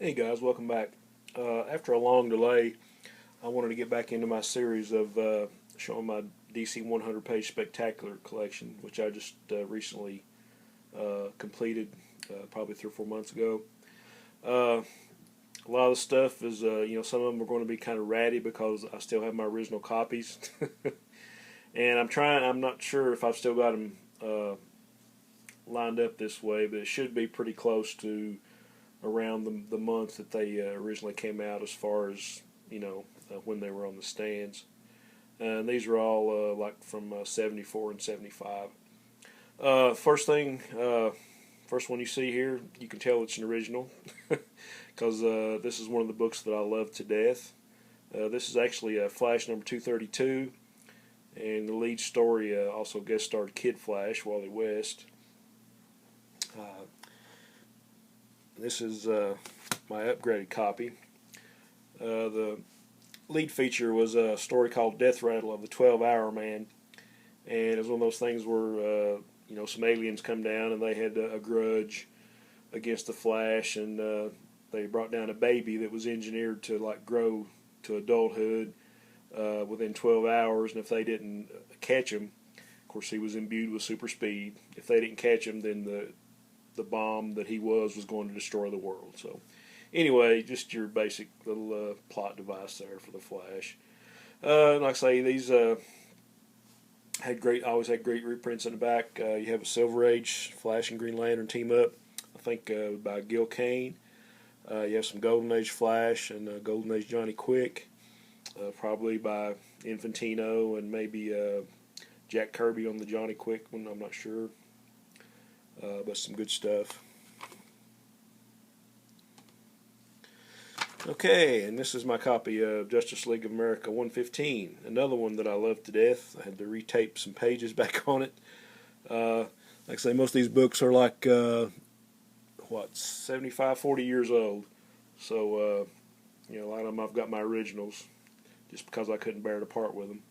Hey guys, welcome back. After a long delay, I wanted to get back into my series of showing my DC 100 page spectacular collection, which I just recently completed probably 3 or 4 months ago. A lot of the stuff is, some of them are going to be kind of ratty because I still have my original copies. And I'm not sure if I've still got them lined up this way, but it should be pretty close to around the month that they originally came out, as far as when they were on the stands. And these are all like from 74 and 75. First thing, first one you see here, you can tell it's an original because this is one of the books that I love to death. This is actually Flash number 232, and the lead story also guest starred Kid Flash, Wally West. This is my upgraded copy. The lead feature was a story called Death Rattle of the 12-Hour Man, and it was one of those things where some aliens come down and they had a grudge against the Flash, and they brought down a baby that was engineered to grow to adulthood within 12 hours, and if they didn't catch him, of course he was imbued with super speed. If they didn't catch him, then the bomb that he was going to destroy the world. So anyway, just your basic little plot device there for the Flash. Like I say, these always had great reprints in the back. You have a Silver Age Flash and Green Lantern team up, I think by Gil Kane. You have some Golden Age Flash and Golden Age Johnny Quick, probably by Infantino and maybe Jack Kirby on the Johnny Quick one, I'm not sure. But some good stuff. Okay, and this is my copy of Justice League of America 115, another one that I love to death. I had to retape some pages back on it. Like I say, most of these books are 75, 40 years old. So, a lot of them I've got my originals just because I couldn't bear to part with them.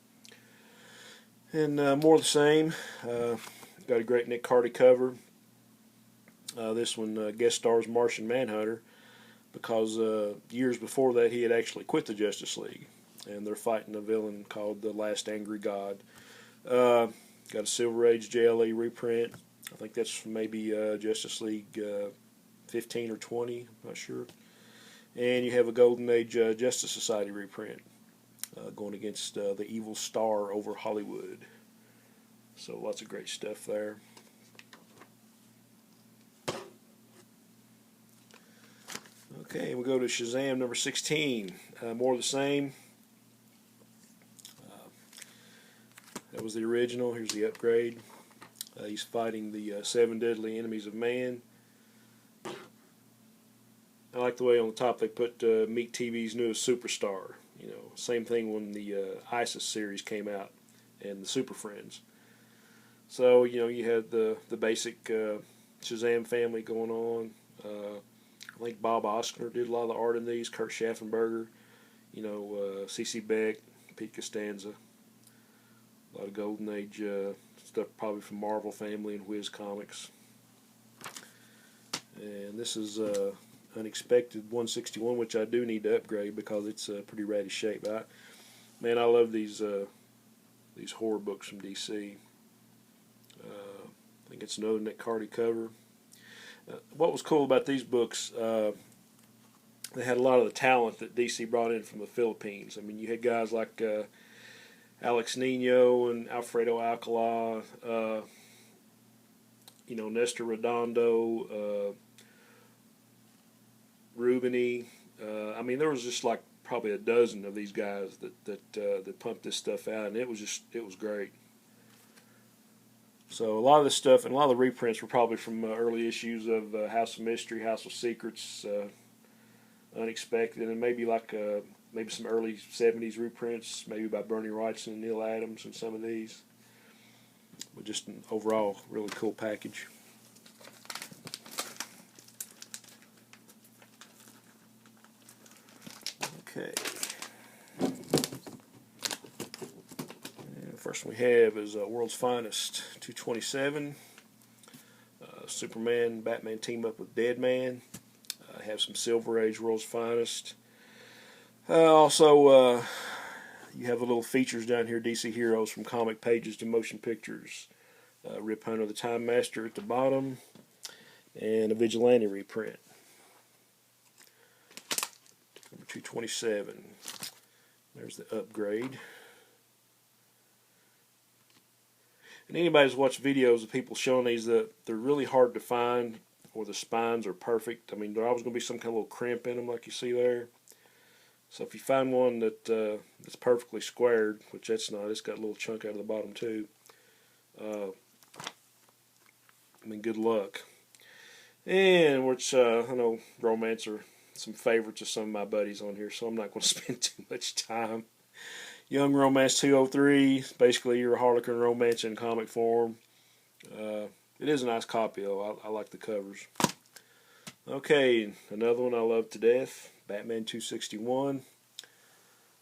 And more of the same. Got a great Nick Carty cover. This one guest stars Martian Manhunter, because years before that he had actually quit the Justice League, and they're fighting a villain called the Last Angry God. Got a Silver Age JLE reprint. I think that's maybe Justice League 15 or 20, I'm not sure. And you have a Golden Age Justice Society reprint going against the evil star over Hollywood. So lots of great stuff there. Okay, we'll go to Shazam number 16. More of the same. That was the original. Here's the upgrade. He's fighting the 7 deadly enemies of man. I like the way on the top they put Meet TV's newest superstar. Same thing when the ISIS series came out and the Super Friends. So, you had the basic Shazam family going on. I think Bob Oskner did a lot of the art in these. Kurt Schaffenberger, C.C. Beck, Pete Costanza. A lot of Golden Age stuff, probably from Marvel Family and Whiz Comics. And this is Unexpected 161, which I do need to upgrade because it's a pretty ratty shape. I love these horror books from DC. I think it's another Nick Carty cover. What was cool about these books, they had a lot of the talent that DC brought in from the Philippines. I mean, you had guys like Alex Nino and Alfredo Alcala, Nestor Redondo, Rubini. There was just probably a dozen of these guys that pumped this stuff out, and it was great. So a lot of this stuff and a lot of the reprints were probably from early issues of House of Mystery, House of Secrets, Unexpected, and maybe maybe some early 70s reprints, maybe by Bernie Wrightson and Neil Adams and some of these. But just an overall really cool package. Okay. First one we have is World's Finest 227. Superman, Batman team up with Deadman. Might have some Silver Age, World's Finest. Also, you have the little features down here, DC Heroes from comic pages to motion pictures. Rip Hunter the Time Master at the bottom, and a Vigilante reprint. Number 227. There's the upgrade. And anybody's watched videos of people showing these, that they're really hard to find, or the spines are perfect. I mean, there's always going to be some kind of little crimp in them, like you see there. So if you find one that's perfectly squared, which that's not, it's got a little chunk out of the bottom too. I mean, good luck. And which I know romance are some favorites of some of my buddies on here, so I'm not going to spend too much time. Young Romance 203, basically your Harlequin romance in comic form. It is a nice copy though. I like the covers. Okay, another one I love to death, Batman 261.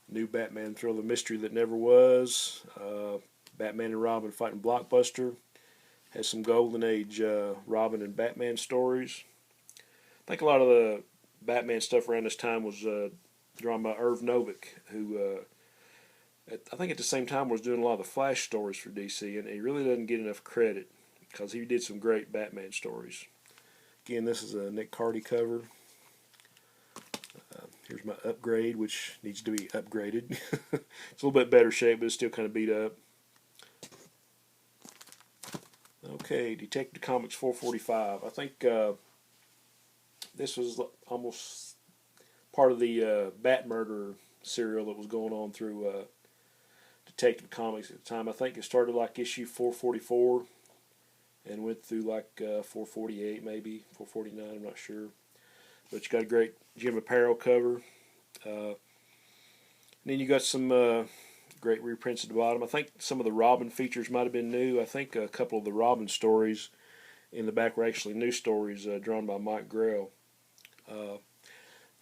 New Batman Thriller Mystery That Never Was. Batman and Robin fighting Blockbuster. Has some Golden Age Robin and Batman stories. I think a lot of the Batman stuff around this time was drawn by Irv Novick, who I think at the same time was doing a lot of the Flash stories for DC, and he really doesn't get enough credit because he did some great Batman stories. Again, this is a Nick Cardy cover. Here's my upgrade, which needs to be upgraded. It's a little bit better shape, but it's still kind of beat up. Okay, Detective Comics 445. I think this was almost part of the Bat Murder serial that was going on through Detective Comics at the time. I think it started like issue 444 and went through like 448 maybe, 449, I'm not sure. But you got a great Jim Aparo cover. And then you got some great reprints at the bottom. I think some of the Robin features might have been new. I think a couple of the Robin stories in the back were actually new stories drawn by Mike Grell.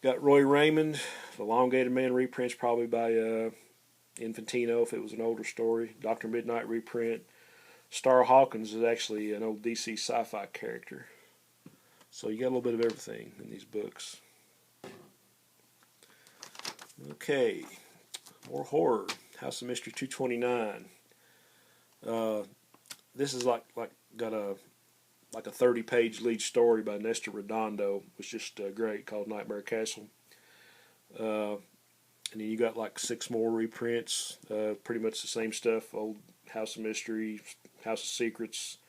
Got Roy Raymond, the Elongated Man reprints probably by Infantino if it was an older story. Dr. Midnight reprint. Star Hawkins is actually an old DC sci-fi character. So you got a little bit of everything in these books. Okay, more horror. House of Mystery 229. This is like got a 30-page lead story by Nestor Redondo, which is just great, called Nightmare Castle. And then you got like 6 more reprints, pretty much the same stuff. Old House of Mystery, House of Secrets,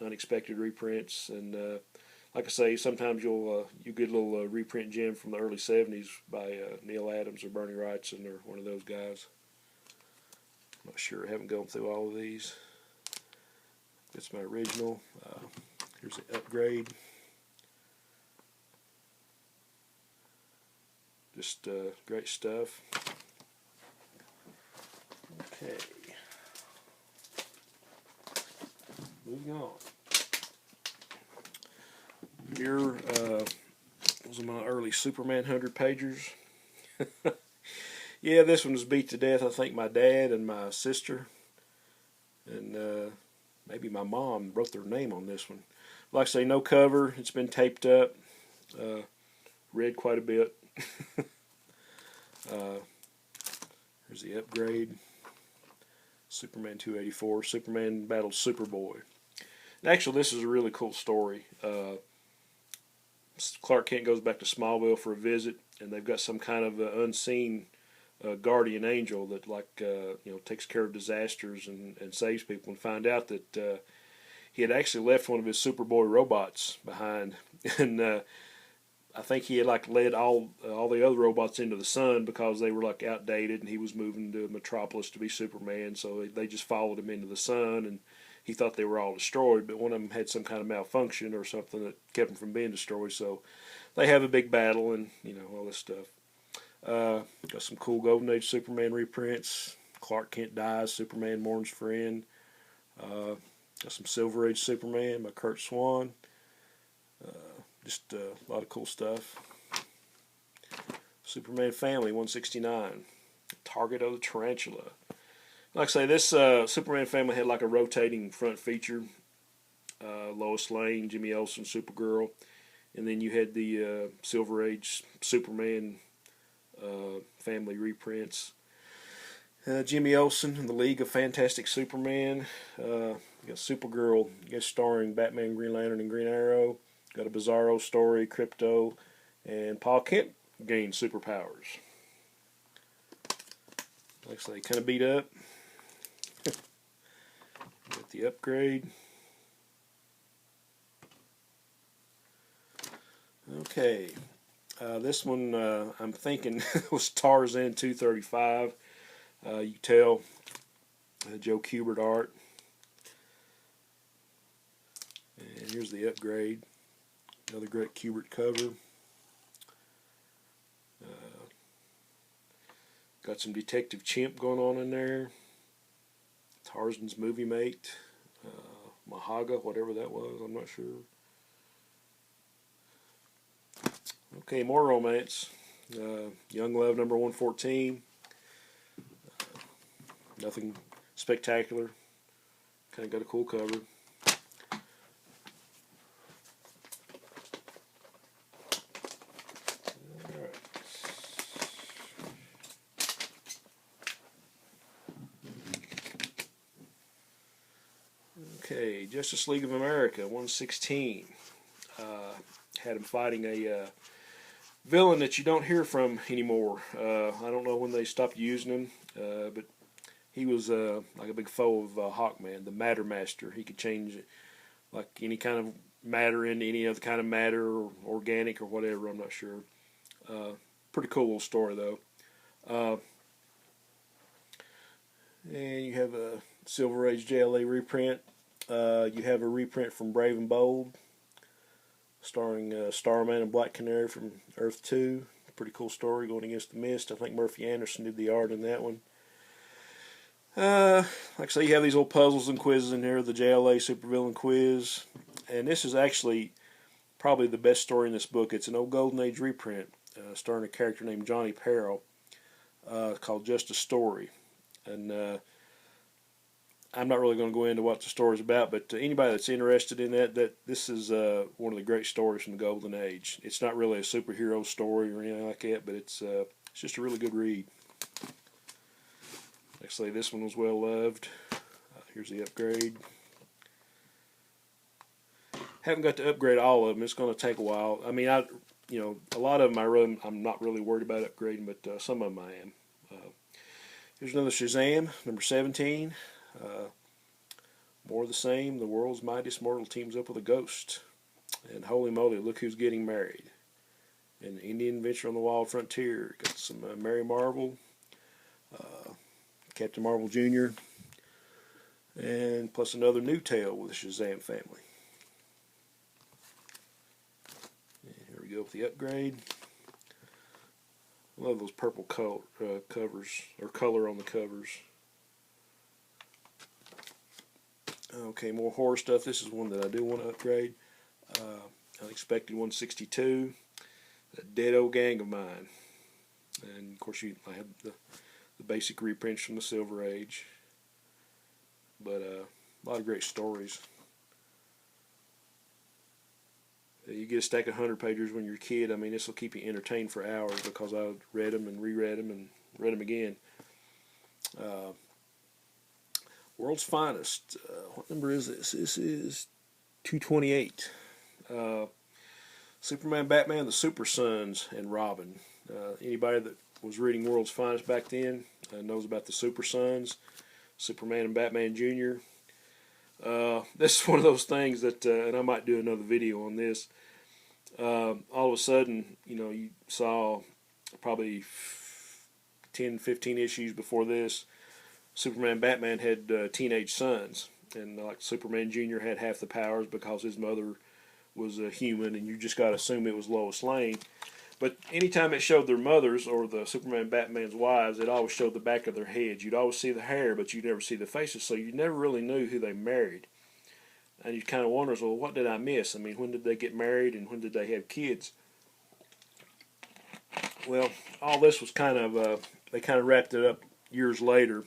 unexpected reprints, and like I say, sometimes you get a little reprint gem from the early 70s by Neil Adams or Bernie Wrightson or one of those guys. I'm not sure. I haven't gone through all of these. It's my original. Here's the upgrade. Just great stuff. Okay. Moving on. Here was my early Superman 100-pagers. Yeah, this one was beat to death. I think my dad and my sister and maybe my mom wrote their name on this one. Like I say, no cover. It's been taped up. Read quite a bit. Here's the upgrade. Superman 284. Superman battles Superboy. And actually, this is a really cool story. Clark Kent goes back to Smallville for a visit, and they've got some kind of unseen guardian angel that takes care of disasters and saves people, and find out that he had actually left one of his Superboy robots behind, and I think he had led all the other robots into the sun because they were outdated, and he was moving to Metropolis to be Superman, so they just followed him into the sun, and he thought they were all destroyed, but one of them had some kind of malfunction or something that kept them from being destroyed, so they have a big battle and all this stuff. Got some cool Golden Age Superman reprints. Clark Kent dies, Superman mourns friend. Got some Silver Age Superman by Kurt Swan. Just a lot of cool stuff. Superman Family 169. Target of the Tarantula. Like I say, this Superman Family had a rotating front feature. Lois Lane, Jimmy Olsen, Supergirl. and then you had the Silver Age Superman family reprints. Jimmy Olsen in the League of Fantastic Superman. You got Supergirl guest starring Batman, Green Lantern, and Green Arrow. Got a Bizarro story, Crypto, and Paul Kent gained superpowers. Looks like kind of beat up. Got the upgrade. Okay, this one I'm thinking was Tarzan 235. You can tell Joe Kubert art. And here's the upgrade. Another great Kubert cover. Got some Detective Chimp going on in there. Tarzan's movie mate. Mahaga, whatever that was, I'm not sure. Okay, more romance. Young Love number 114. Nothing spectacular. Kind of got a cool cover. Alright. Okay, Justice League of America 116. Had him fighting a villain that you don't hear from anymore. I don't know when they stopped using him, but he was like a big foe of Hawkman, the Matter Master. He could change like any kind of matter into any other kind of matter, or organic or whatever, I'm not sure. Pretty cool little story though. And you have a Silver Age JLA reprint. You have a reprint from Brave and Bold, starring Starman and Black Canary from Earth 2. Pretty cool story, going against the Mist. I think Murphy Anderson did the art in that one. Like I say, you have these old puzzles and quizzes in here. The JLA Supervillain Quiz. And this is actually probably the best story in this book. It's an old Golden Age reprint starring a character named Johnny Peril called Just a Story. And I'm not really going to go into what the story's about, but anybody that's interested in that this is one of the great stories from the Golden Age. It's not really a superhero story or anything like that, but it's just a really good read. Like I say, this one was well loved. Here's the upgrade. Haven't got to upgrade all of them. It's going to take a while. I mean, a lot of them I'm not really worried about upgrading, but some of them I am. Here's another Shazam, number 17. More of the same. The world's mightiest mortal teams up with a ghost. And holy moly, look who's getting married. An Indian adventure on the wild frontier. Got some Mary Marvel, Captain Marvel Jr., and plus another new tale with the Shazam family. And here we go with the upgrade. I love those purple covers, or color on the covers. Okay, more horror stuff. This is one that I do want to upgrade. Unexpected 162. A Dead Old Gang of Mine. And of course, I have the basic reprints from the Silver Age. But a lot of great stories. You get a stack of 100 pagers when you're a kid. I mean, this will keep you entertained for hours because I read them and reread them and read them again. World's Finest. What number is this? This is 228. Superman, Batman, the Super Sons, and Robin. Anybody that was reading World's Finest back then knows about the Super Sons, Superman and Batman Jr. This is one of those things that, and I might do another video on this. All of a sudden, you saw probably 10, 15 issues before this. Superman and Batman had teenage sons, and like Superman Jr. had half the powers because his mother was a human, and you just got to assume it was Lois Lane. But anytime it showed their mothers or the Superman and Batman's wives, it always showed the back of their heads. You'd always see the hair, but you'd never see the faces, so you never really knew who they married. And you kind of wonder, well, what did I miss? I mean, when did they get married and when did they have kids? Well, all this was kind of, they kind of wrapped it up years later.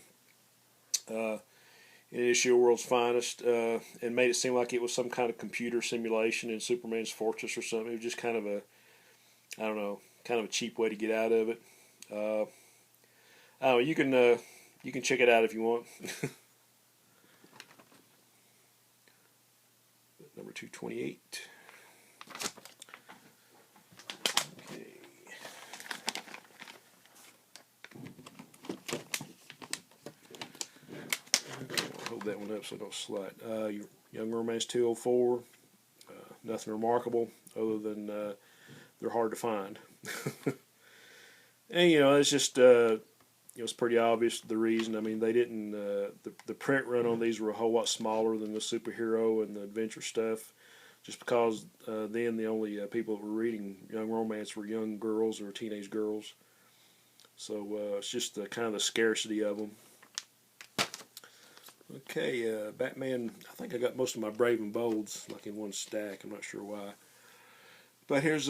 in issue of World's Finest, and made it seem like it was some kind of computer simulation in Superman's Fortress or something. It was just kind of a, I don't know, kind of a cheap way to get out of it. I don't know, you can check it out if you want. Number 228. Okay. I'll hold that one up so I don't slide. Your Young Romance 204. Nothing remarkable other than they're hard to find. And it's just it's pretty obvious the reason. I mean, they didn't. The print run on these were a whole lot smaller than the superhero and the adventure stuff, just because then the only people that were reading Young Romance were young girls or teenage girls. So it's just kind of the scarcity of them. Okay, Batman. I think I got most of my Brave and Bolds like in one stack. I'm not sure why. But here's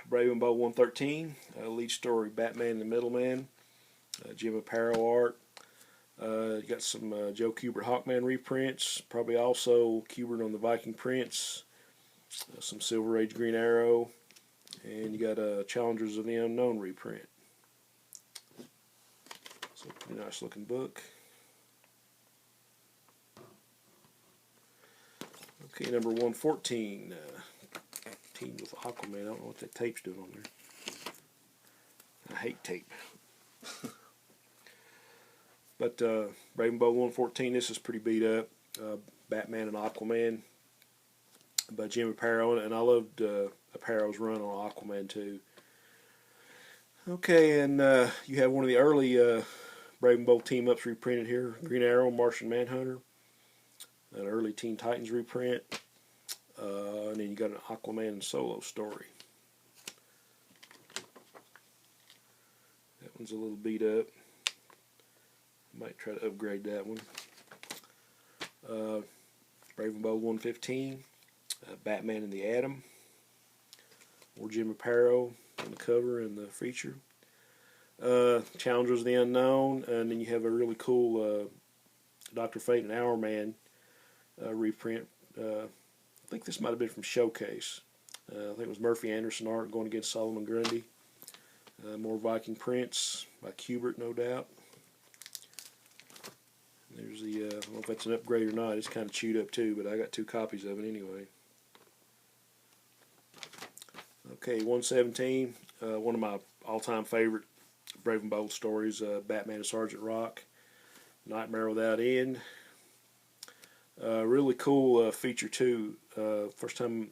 Brave and Bold 113, lead story Batman the Middleman, Jim Aparo art. You got some Joe Kubert Hawkman reprints, probably also Kubert on the Viking Prince, some Silver Age Green Arrow, and you got Challengers of the Unknown reprint. So pretty nice looking book. Okay, number 114, Team with Aquaman. I don't know what that tape's doing on there. I hate tape. But Brave and Bold 114, this is pretty beat up. Batman and Aquaman by Jim Aparo, and I loved Aparo's run on Aquaman too. Okay, and you have one of the early Brave and Bold team-ups reprinted here. Green Arrow, Martian Manhunter. An early Teen Titans reprint. And then you got an Aquaman solo story. That one's a little beat up. Might try to upgrade that one. Brave and Bold 115. Batman and the Atom. More Jim Aparo on the cover and the feature. Challengers of the Unknown. And then you have a really cool Dr. Fate and Hourman reprint. I think this might have been from Showcase. I think it was Murphy Anderson art going against Solomon Grundy. More Viking Prince by Kubert, no doubt. There's the, I don't know if that's an upgrade or not. It's kind of chewed up too, but I got 2 copies of it anyway. Okay, 117. One of my all-time favorite Brave and Bold stories, Batman and Sergeant Rock. Nightmare Without End. Really cool feature too. First time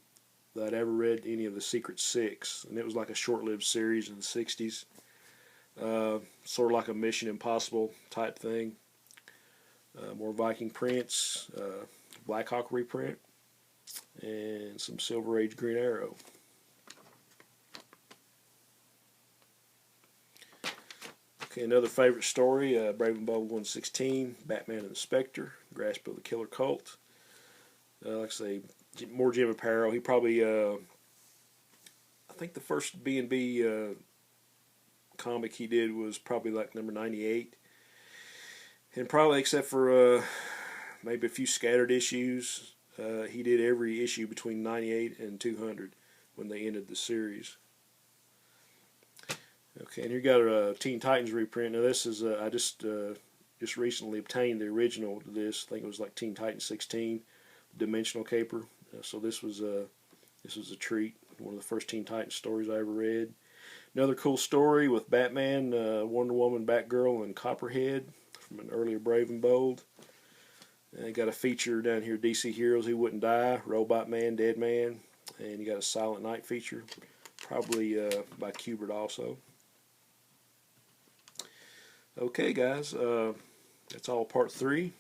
that I'd ever read any of the Secret Six, and it was like a short-lived series in the 60s. Sort of like a Mission Impossible type thing. More Viking Prince, Blackhawk reprint, and some Silver Age Green Arrow. Okay, another favorite story, Brave and Bold 116, Batman and the Spectre, Grasp of the Killer Cult. Like I say, more Jim Aparo. He probably, I think the first B&B comic he did was probably like number 98. And probably except for maybe a few scattered issues, he did every issue between 98 and 200 when they ended the series. Okay, and you got a Teen Titans reprint. Now this is I just recently obtained the original to this. I think it was like Teen Titans 16, Dimensional Caper. So this was a treat. One of the first Teen Titans stories I ever read. Another cool story with Batman, Wonder Woman, Batgirl, and Copperhead from an earlier Brave and Bold. And you got a feature down here, DC Heroes Who Wouldn't Die, Robot Man, Dead Man, and you got a Silent Night feature, probably by Kubert also. Okay, guys, that's all part 3.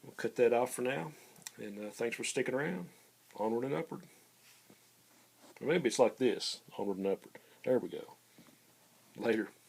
We'll cut that off for now, and thanks for sticking around. Onward and upward. Or maybe it's like this, onward and upward. There we go. Later.